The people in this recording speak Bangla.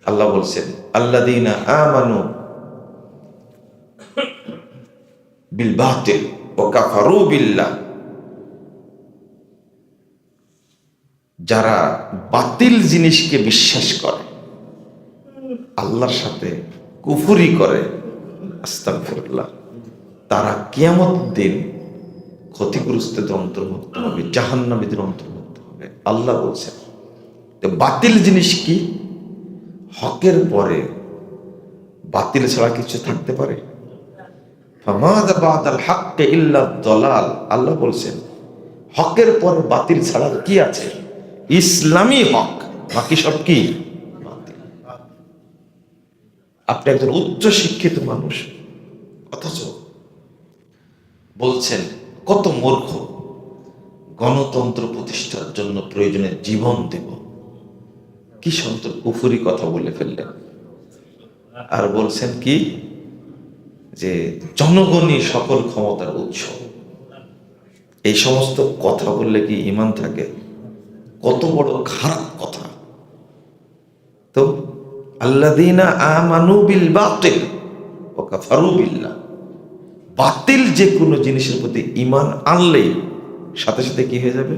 আল্লাহ বলছেন আল্লাযীনা আমানু বিল বাতিল ওয়া কাফারু বিল্লাহ, যারা বাতিল জিনিসকে বিশ্বাস করে, আল্লাহর সাথে কুফরি করে, আস্তাগফিরুল্লাহ, তারা কিয়ামত দিন ক্ষতিগ্রস্তদের অন্তর্ভুক্ত হবে, জাহান্নামীদের অন্তর্ভুক্ত হবে। আল্লাহ বলছেন তো বাতিল জিনিস কি? হকের পরে বাতিল ছাড়া কিছু থাকতে পারে? ফামাযা বা'দাল হাক্কি ইল্লা দালাল। আল্লাহ বলছেন হকের পরে বাতিল ছাড়া কি আছে? ইসলামী হক, বাকি সব কি বাতিল। আপনি একজন উচ্চ শিক্ষিত মানুষ, অথচ বলছেন কত মূর্খ, গণতন্ত্র প্রতিষ্ঠার জন্য প্রয়োজনে জীবন দেব। কি সুন্দর কুফরি কথা বলে ফেললেন। আর বলছেন কি যে জনগণই সকল ক্ষমতার উৎস। এই সমস্ত কথা বললে কি ঈমান থাকে? কত বড় খারাপ কথা। তো আল্লাযীনা আমানু বিল বাতিল ওয়া কাফারু বিল্লাহ, বাতিল যে কোনো জিনিসের প্রতি ঈমান আনলেই সাথে সাথে কি হয়ে যাবে?